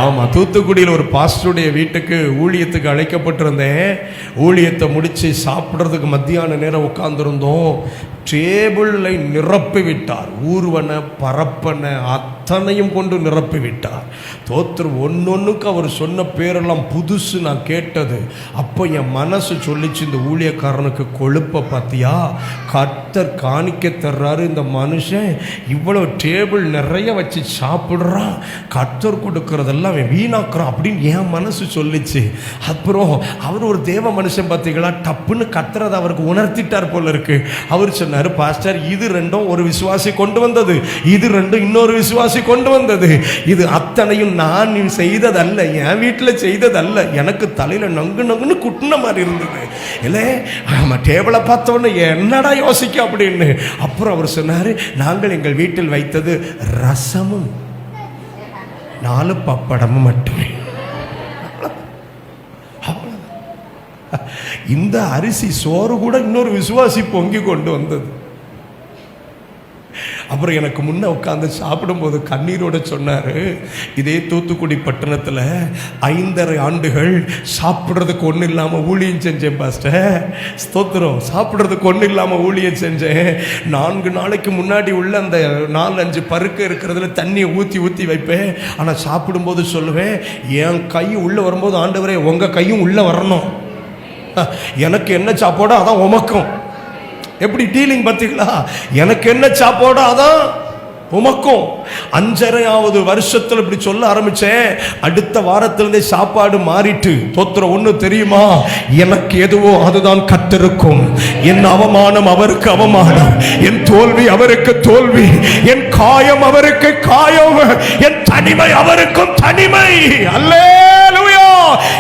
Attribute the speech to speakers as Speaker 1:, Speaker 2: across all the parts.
Speaker 1: ஆமா, தூத்துக்குடியில் ஒரு பாஸ்டருடைய வீட்டுக்கு ஊழியத்துக்கு அழைக்கப்பட்டிருந்தேன். ஊழியத்தை முடிச்சு சாப்பிட்றதுக்கு மத்தியான நேரம் உட்கார்ந்துருந்தோம். டேபிளை நிரப்பி விட்டார். ஊர்வன பரப்பன அத்தனையும் கொண்டு நிரப்பி விட்டார். தோத்திரம். ஒன்னொன்னுக்கு அவர் சொன்ன பேரெல்லாம் புதுசு நான் கேட்டது. அப்போ என் மனசு சொல்லிச்சு, இந்த ஊழியக்காரனுக்கு கொழுப்ப பார்த்தியா, கர்த்தர் காணிக்க தர்றாரு, இந்த மனுஷன் இவ்வளோ டேபிள் நிறைய வச்சு சாப்பிட்றான், கர்த்தர் கொடுக்கறதெல்லாம் அவன் வீணாக்குறான் அப்படின்னு என் மனசு சொல்லிச்சு. அப்புறம் அவர் ஒரு தேவ மனுஷன் பார்த்தீங்களா, டப்புன்னு கர்த்தர் அதை அவருக்கு உணர்த்திட்டார் போல இருக்கு. அவர் சொன்னார், பாஸ்டர் இது ரெண்டும் ஒரு விசுவாசி கொண்டு வந்தது, இது ரெண்டும் இன்னொரு விசுவாசி கொண்டு வந்தது, இது அத்தனையும் நான் செய்ததல்ல, என் வீட்டில் செய்ததல்ல, எனக்கு தலையில நங்கு நங்குன்னு குட்டின மாதிரி இருந்தது. இல்லை டேபிளை பார்த்தோன்னு என்னடா யோசிக்க அப்படின்னு. அப்புறம் அவர் சொன்னாரு, நாங்கள் எங்கள் வீட்டில் வைத்தது ரசமும் 4 பப்படமும் மட்டுமே. இந்த அரிசி சோறு கூட இன்னொரு விசுவாசி பொங்கி கொண்டு வந்தது. அப்புறம் எனக்கு முன்ன உட்காந்து சாப்பிடும்போது கண்ணீரோட சொன்னாரு, இதே தூத்துக்குடி பட்டணத்தில் 5.5 ஆண்டுகள் சாப்பிட்றதுக்கு ஒன்றும் இல்லாமல் ஊழியம் செஞ்சேன் பாஸ்டர். ஸ்தோத்திரம். சாப்பிட்றதுக்கு ஒன்றும் இல்லாமல் ஊழியம் செஞ்சேன். 4 நாளைக்கு முன்னாடி உள்ள அந்த 4-5 பருக்க இருக்கிறதுல தண்ணியை ஊற்றி ஊற்றி வைப்பேன். ஆனால் சாப்பிடும்போது சொல்லுவேன், என் கை உள்ளே வரும்போது ஆண்டவரே உங்கள் கையும் உள்ளே வரணும், எனக்கு என்ன சாப்பாடோ அதான் உமக்கும். எப்படி டீலிங் பார்த்தீங்களா? எனக்கு என்ன சாப்பாடோ அதான் உமக்கும். 5.5வது வருஷத்துல இப்படி சொல்ல ஆரம்பிச்சேன். அடுத்த வாரத்திலிருந்தே சாப்பாடு மாறிட்டு. தோத்திரம். ஒண்ணு தெரியுமா, எனக்கு எதுவோ அதுதான் கர்த்தருக்கும். என் அவமானம் அவருக்கு அவமானம், என் தோல்வி அவருக்கு தோல்வி, என் காயம் அவருக்கு காயம், என் தனிமை அவருக்கும் தனிமை. அல்லேலூயா.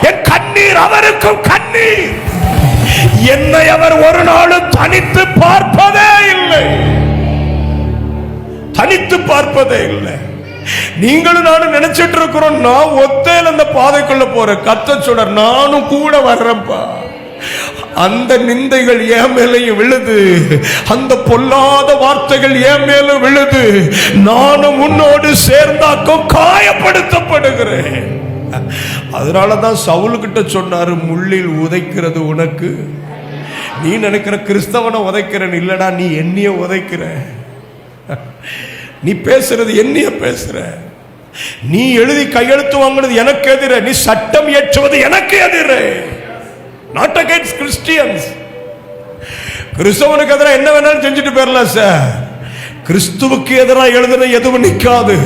Speaker 1: என் கண்ணீர் அவருக்கும் கண்ணீர். என்னை அவர் ஒரு நாளும் தனித்து பார்ப்பதே இல்லை, தனித்து பார்ப்பதே இல்லை. நீங்களும் நானும் நினைச்சிட்டு இருக்கிறோம், நான் ஒத்தையில் அந்த பாதைக்குள்ள போறேன். கர்த்தர் சொல்றார், நானும் கூட வர்றேன்ப்பா. அந்த நிந்தைகள் என் மேலையும் விழுது, அந்த பொல்லாத வார்த்தைகள் என் மேலும் விழுது, நானும் உன்னோடு சேர்ந்தாக்கும் காயப்படுத்தப்படுகிறேன். அதனாலதான் சவுல்கிட்ட சொன்னாரு, முள்ளில் உதைக்கிறது உனக்கு, நீ நினைக்கிற கிறிஸ்தவனை உதைக்கிறேன் இல்லடா, நீ என்னைய உதைக்கிற, நீ பேசுறது என்னைய பேசுற, நீ எழுதி கையெழுத்து வாங்கினது எனக்கு எதிர, நீ சட்டம் இயற்றுவது எனக்கு எதிர. Not against Christians. கிறிஸ்தவனுக்கு எதிராக என்ன வேணாலும் செஞ்சுட்டு போயிடலாம் சார். கிறிஸ்துவுக்கு எதிராக எழுதுன எதுவும் நிற்காது.